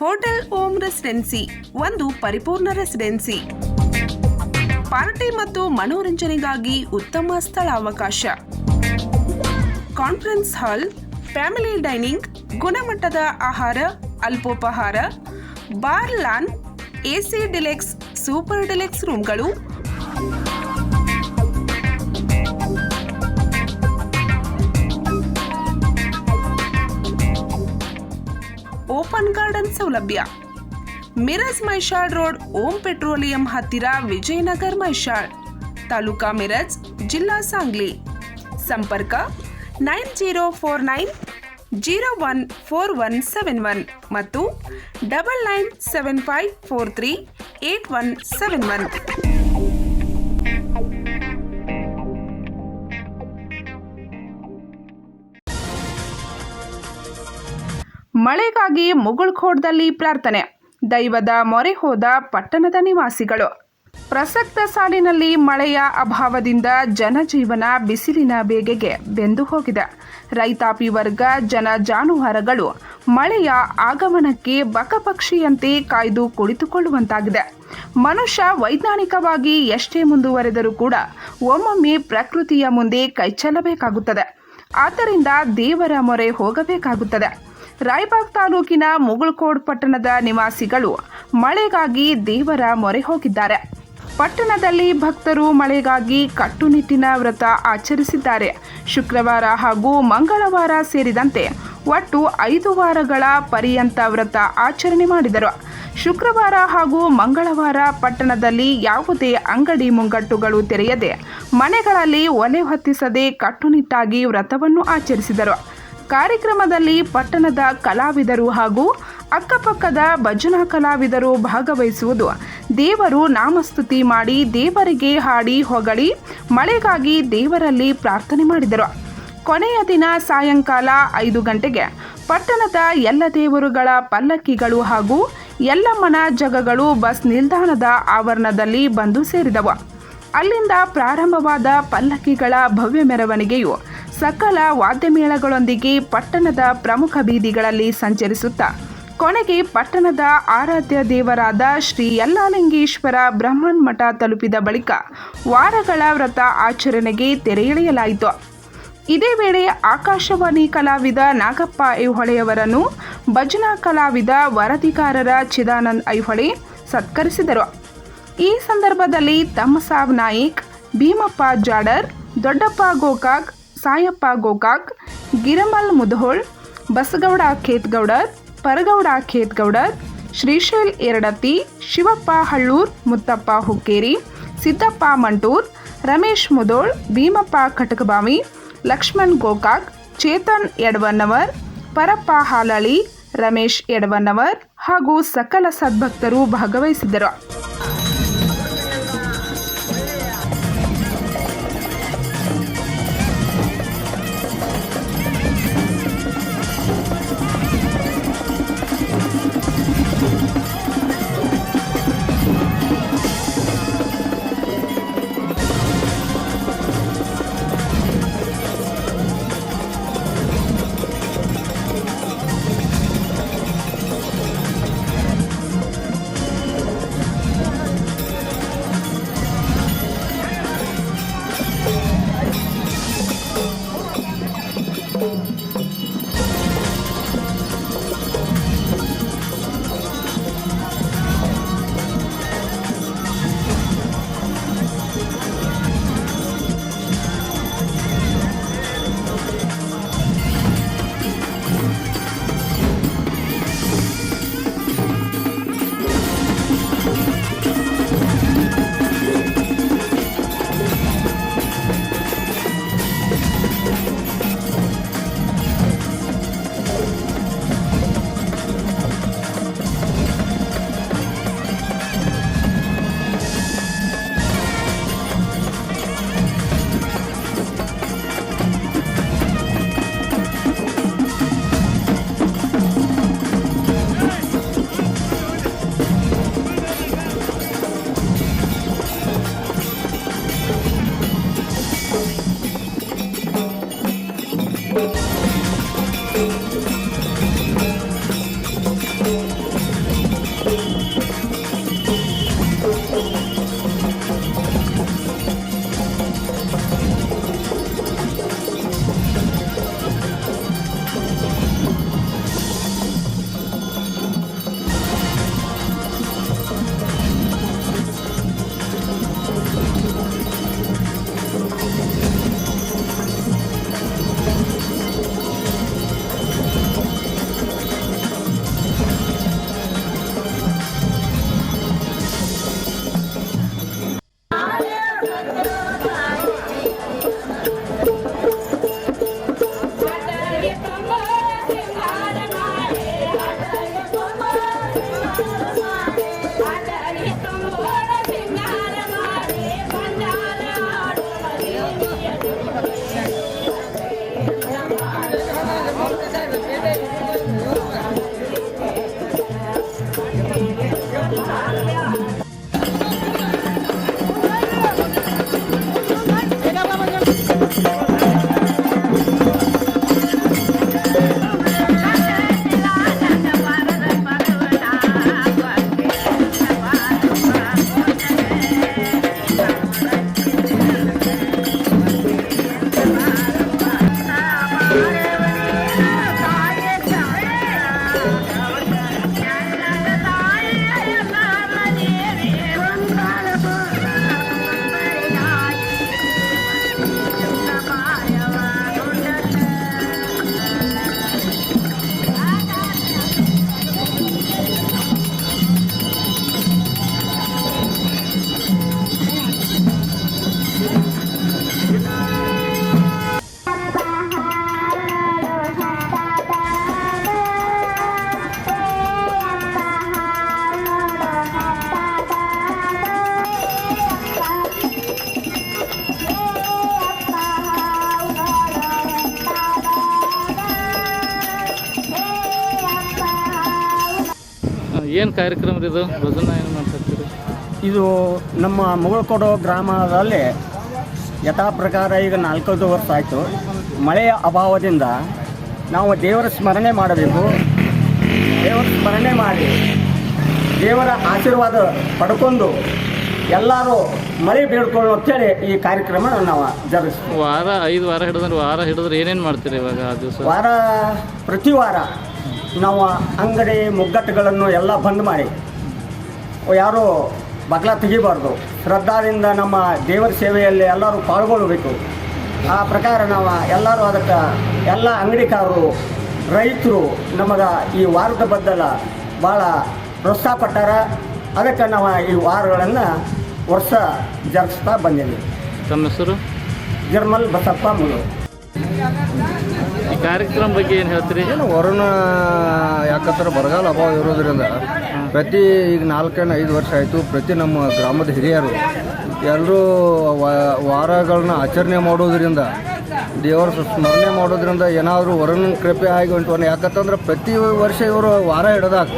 Hotel ohm residency ಒಂದು ಪರಿಪೂರ್ಣ residency. Party ಮತ್ತು ಮನೋರಂಜನೆಗಾಗಿ ಉತ್ತಮ ಸ್ಥಳಾವಕಾಶ. ಕಾನ್ಫರೆನ್ಸ್ ಹಾಲ್, ಫ್ಯಾಮಿಲಿ ಡೈನಿಂಗ್, ಗುಣಮಟ್ಟದ ಆಹಾರ, ಅಲ್ಪೋಪಹಾರ, bar, lawn, AC deluxe, super deluxe ರೂಮ್ಗಳು, ಓಪನ್ ಗಾರ್ಡನ್ ಸೌಲಭ್ಯ. ಮಿರಜ್ ಮೈಷಾಳ್ ರೋಡ್, ಓಂ ಪೆಟ್ರೋಲಿಯಂ ಹತ್ತಿರ, ವಿಜಯನಗರ್ ಮೈಷಾಳ್, ತಾಲೂಕಾ ಮಿರಜ್, ಜಿಲ್ಲಾ ಸಾಂಗ್ಲಿ. ಸಂಪರ್ಕ 9049014171 ಮತ್ತು 9975438171. ಮಳೆಗಾಗಿ ಮುಗುಳ್ಖೋಡ್ದಲ್ಲಿ ಪ್ರಾರ್ಥನೆ. ದೈವದ ಮೊರೆ ಹೋದ ಪಟ್ಟಣದ ನಿವಾಸಿಗಳು. ಪ್ರಸಕ್ತ ಸಾಲಿನಲ್ಲಿ ಮಳೆಯ ಅಭಾವದಿಂದ ಜನಜೀವನ ಬಿಸಿಲಿನ ಬೇಗೆಗೆ ಬೆಂದು ಹೋಗಿದೆ. ರೈತಾಪಿ ವರ್ಗ, ಜನ ಜಾನುವಾರುಗಳು ಮಳೆಯ ಆಗಮನಕ್ಕೆ ಬಕಪಕ್ಷಿಯಂತೆ ಕಾಯ್ದು ಕುಳಿತುಕೊಳ್ಳುವಂತಾಗಿದೆ. ಮನುಷ್ಯ ವೈಜ್ಞಾನಿಕವಾಗಿ ಎಷ್ಟೇ ಮುಂದುವರೆದರೂ ಕೂಡ ಒಮ್ಮೊಮ್ಮೆ ಪ್ರಕೃತಿಯ ಮುಂದೆ ಕೈಚೆಲ್ಲಬೇಕಾಗುತ್ತದೆ. ಆದ್ದರಿಂದ ದೇವರ ಮೊರೆ ಹೋಗಬೇಕಾಗುತ್ತದೆ. ರಾಯಬಾಗ್ ತಾಲೂಕಿನ ಮುಗುಳ್ಕೋಡ್ ಪಟ್ಟಣದ ನಿವಾಸಿಗಳು ಮಳೆಗಾಗಿ ದೇವರ ಮೊರೆ ಹೋಗಿದ್ದಾರೆ. ಪಟ್ಟಣದಲ್ಲಿ ಭಕ್ತರು ಮಳೆಗಾಗಿ ಕಟ್ಟುನಿಟ್ಟಿನ ವ್ರತ ಆಚರಿಸಿದ್ದಾರೆ. ಶುಕ್ರವಾರ ಹಾಗೂ ಮಂಗಳವಾರ ಸೇರಿದಂತೆ ಒಟ್ಟು 5 ವಾರಗಳ ಪರ್ಯಂತ ವ್ರತ ಆಚರಣೆ ಮಾಡಿದರು. ಶುಕ್ರವಾರ ಹಾಗೂ ಮಂಗಳವಾರ ಪಟ್ಟಣದಲ್ಲಿ ಯಾವುದೇ ಅಂಗಡಿ ಮುಂಗಟ್ಟುಗಳು ತೆರೆಯದೆ ಮನೆಗಳಲ್ಲಿ ಒಲೆ ಹೊತ್ತಿಸದೆ ಕಟ್ಟುನಿಟ್ಟಾಗಿ ವ್ರತವನ್ನು ಆಚರಿಸಿದರು. ಕಾರ್ಯಕ್ರಮದಲ್ಲಿ ಪಟ್ಟಣದ ಕಲಾವಿದರು ಹಾಗೂ ಅಕ್ಕಪಕ್ಕದ ಭಜನಾ ಕಲಾವಿದರು ಭಾಗವಹಿಸುವುದು, ದೇವರು ನಾಮಸ್ತುತಿ ಮಾಡಿ, ದೇವರಿಗೆ ಹಾಡಿ ಹೊಗಳಿ ಮಳೆಗಾಗಿ ದೇವರಲ್ಲಿ ಪ್ರಾರ್ಥನೆ ಮಾಡಿದರು. ಕೊನೆಯ ದಿನ ಸಾಯಂಕಾಲ 5 ಗಂಟೆಗೆ ಪಟ್ಟಣದ ಎಲ್ಲ ದೇವರುಗಳ ಪಲ್ಲಕ್ಕಿಗಳು ಹಾಗೂ ಯಲ್ಲಮ್ಮನ ಜಗಗಳು ಬಸ್ ನಿಲ್ದಾಣದ ಆವರಣದಲ್ಲಿ ಬಂದು ಸೇರಿದವು. ಅಲ್ಲಿಂದ ಪ್ರಾರಂಭವಾದ ಪಲ್ಲಕ್ಕಿಗಳ ಭವ್ಯ ಮೆರವಣಿಗೆಯು ಸಕಲ ವಾದ್ಯಮೇಳಗಳೊಂದಿಗೆ ಪಟ್ಟಣದ ಪ್ರಮುಖ ಬೀದಿಗಳಲ್ಲಿ ಸಂಚರಿಸುತ್ತಾ ಕೊನೆಗೆ ಪಟ್ಟಣದ ಆರಾಧ್ಯ ದೇವರಾದ ಶ್ರೀ ಯಲ್ಲಾಲಿಂಗೇಶ್ವರ ಬ್ರಹ್ಮನ್ ಮಠ ತಲುಪಿದ ಬಳಿಕ ವಾರಗಳ ವ್ರತ ಆಚರಣೆಗೆ ತೆರೆ ಎಳೆಯಲಾಯಿತು. ಇದೇ ವೇಳೆ ಆಕಾಶವಾಣಿ ಕಲಾವಿದ ನಾಗಪ್ಪ ಐಹೊಳೆಯವರನ್ನು ಭಜನಾ ಕಲಾವಿದ ವರದಿಗಾರರ ಚಿದಾನಂದ್ ಐಹೊಳೆ ಸತ್ಕರಿಸಿದರು. ಈ ಸಂದರ್ಭದಲ್ಲಿ ತಮ್ಮಸಾಬ್ ನಾಯಿಕ್, ಭೀಮಪ್ಪ ಜಾಡರ್, ದೊಡ್ಡಪ್ಪ ಗೋಕಾಕ್, ಸಾಯಪ್ಪ ಗೋಕಾಕ್, ಗಿರಮಲ್ ಮುಧೋಳ್, ಬಸಗೌಡ ಖೇತ್ಗೌಡರ್, ಪರಗೌಡ ಖೇತ್ಗೌಡರ್, ಶ್ರೀಶೈಲ್ ಎರಡತ್ತಿ, ಶಿವಪ್ಪ ಹಳ್ಳೂರ್, ಮುತ್ತಪ್ಪ ಹುಕ್ಕೇರಿ, ಸಿದ್ದಪ್ಪ ಮಂಟೂರ್, ರಮೇಶ್ ಮುಧೋಳ್, ಭೀಮಪ್ಪ ಖಟಕಬಾವಿ, ಲಕ್ಷ್ಮಣ್ ಗೋಕಾಕ್, ಚೇತನ್ ಎಡವನ್ನವರ್, ಪರಪ್ಪ ಹಾಲಳಿ, ರಮೇಶ್ ಎಡವನ್ನವರ್ ಹಾಗೂ ಸಕಲ ಸದ್ಭಕ್ತರು ಭಾಗವಹಿಸಿದ್ದರು. ಏನು ಕಾರ್ಯಕ್ರಮ ಇದು ಭಜನಾ ಏನು ಮಾಡ್ತಿರ್ತೀರಿ? ಇದು ನಮ್ಮ ಮುಗಳಕೋಡು ಗ್ರಾಮದಲ್ಲಿ ಯಥಾ ಪ್ರಕಾರ ಈಗ 4 ವರ್ಷ ಆಯಿತು. ಮಳೆಯ ಅಭಾವದಿಂದ ನಾವು ದೇವರ ಸ್ಮರಣೆ ಮಾಡಬೇಕು. ದೇವರ ಸ್ಮರಣೆ ಮಾಡಿ ದೇವರ ಆಶೀರ್ವಾದ ಪಡ್ಕೊಂಡು ಎಲ್ಲರೂ ಮಳೆ ಬೇಡ್ಕೊಳ್ಳೋ ಅಂತೇಳಿ ಈ ಕಾರ್ಯಕ್ರಮ ನಾವು ಜರುಗಿಸ್ತೀವಿ. ವಾರ 5 ವಾರ ಹಿಡಿದ್ರೆ ಏನೇನು ಮಾಡ್ತೀರಿ ಇವಾಗ ಆ ದಿವಸ? ಪ್ರತಿ ವಾರ ನಾವು ಅಂಗಡಿ ಮುಗ್ಗಟ್ಟುಗಳನ್ನು ಎಲ್ಲ ಬಂದ್ ಮಾಡಿ ಯಾರು ಬಗ್ಲ ತೆಗಿಬಾರ್ದು. ಶ್ರದ್ಧಾದಿಂದ ನಮ್ಮ ದೇವರ ಸೇವೆಯಲ್ಲಿ ಎಲ್ಲರೂ ಪಾಲ್ಗೊಳ್ಳಬೇಕು. ಆ ಪ್ರಕಾರ ನಾವು ಎಲ್ಲರೂ ಅದಕ್ಕೆ ಎಲ್ಲ ಅಂಗಡಿಕಾರರು ರೈತರು ನಮಗೆ ಈ ವಾರದ ಬದ್ದಲ ಭಾಳ ಪ್ರೋತ್ಸಾಹ ಪಟ್ಟಾರ. ಅದಕ್ಕೆ ನಾವು ಈ ವಾರಗಳನ್ನು ವರ್ಷ ಜರುಗಿಸ್ತಾ ಬಂದಿದ್ದೀವಿ. ತಮ್ಮ ಹೆಸರು? ಜರ್ಮಲ್ ಬಸಪ್ಪ ಮುಳು. ಈ ಕಾರ್ಯಕ್ರಮ ಬಗ್ಗೆ ಏನು ಹೇಳ್ತೀರಿ? ಏನು ವರುಣ ಯಾಕಂದ್ರೆ ಬರಗಾಲ ಅಭಾವ ಇರೋದ್ರಿಂದ ಪ್ರತಿ ಈಗ 4-5 ವರ್ಷ ಆಯಿತು. ಪ್ರತಿ ನಮ್ಮ ಗ್ರಾಮದ ಹಿರಿಯರು ಎಲ್ಲರೂ ವಾರಗಳನ್ನ ಆಚರಣೆ ಮಾಡೋದ್ರಿಂದ ದೇವರ ಸ್ಮರಣೆ ಮಾಡೋದ್ರಿಂದ ಏನಾದರೂ ವರುಣನ ಕೃಪೆ ಆಗಿ ಹೊಂಟವನ್ನ. ಯಾಕಂತಂದ್ರೆ ಪ್ರತಿ ವರ್ಷ ಇವರು ವಾರ ಹಿಡ್ದಾಗ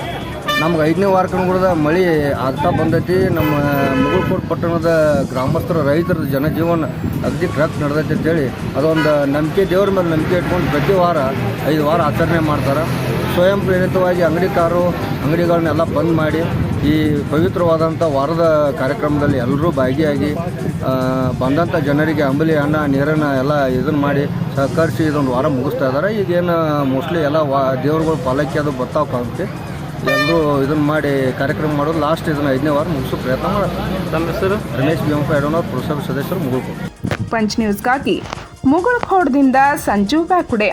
ನಮ್ಗೆ 5ನೇ ವಾರಕ್ಕೆ ಕೂಡ ಮಳೆ ಆಗ್ತಾ ಬಂದೈತಿ. ನಮ್ಮ ಮುಗಳಕೋಡು ಪಟ್ಟಣದ ಗ್ರಾಮಸ್ಥರ ರೈತರ ಜನಜೀವನ ಅಗದಿ ಟ್ರಕ್ ನಡೆದೈತಿ ಅಂತೇಳಿ ಅದೊಂದು ನಂಬಿಕೆ, ದೇವ್ರ ಮೇಲೆ ನಂಬಿಕೆ ಇಟ್ಕೊಂಡು ಪ್ರತಿ ವಾರ 5 ವಾರ ಆಚರಣೆ ಮಾಡ್ತಾರೆ. ಸ್ವಯಂ ಪ್ರೇರಿತವಾಗಿ ಅಂಗಡಿಗಳನ್ನೆಲ್ಲ ಬಂದ್ ಮಾಡಿ ಈ ಪವಿತ್ರವಾದಂಥ ವಾರದ ಕಾರ್ಯಕ್ರಮದಲ್ಲಿ ಎಲ್ಲರೂ ಭಾಗಿಯಾಗಿ ಬಂದಂಥ ಜನರಿಗೆ ಅಂಬಲಿ ಹಣ್ಣ ನೀರನ್ನು ಎಲ್ಲ ಇದನ್ನು ಮಾಡಿ ಸಹಕರಿಸಿ ಇದೊಂದು ವಾರ ಮುಗಿಸ್ತಾ ಇದ್ದಾರೆ. ಈಗೇನು ಮೋಸ್ಟ್ಲಿ ಎಲ್ಲ ದೇವ್ರುಗಳು ಪಾಲಕಿ ಅದು ಬರ್ತಾವೆ. ಎಲ್ಲರೂ ಇದನ್ನು ಮಾಡಿ ಕಾರ್ಯಕ್ರಮ ಮಾಡೋದು ಲಾಸ್ಟ್ ಇದನ್ನು 5ನೇ ವಾರ ಮುಗಿಸೋ ಪ್ರಯತ್ನ ಮಾಡ್ತಾರೆ. ತಮ್ಮ ಹೆಸರು? ರಮೇಶ್ ಬಿಎಂಫ ಯಡೋನವ್ರು, ಪುರಸಭೆ ಸದಸ್ಯರು, ಮುಗಳಕೋಡು. ಪಂಚ್ ನ್ಯೂಸ್ಗಾಗಿ ಮುಗಳಖೋಡದಿಂದ ಸಂಜು ಬ್ಯಾಕುಡೆ.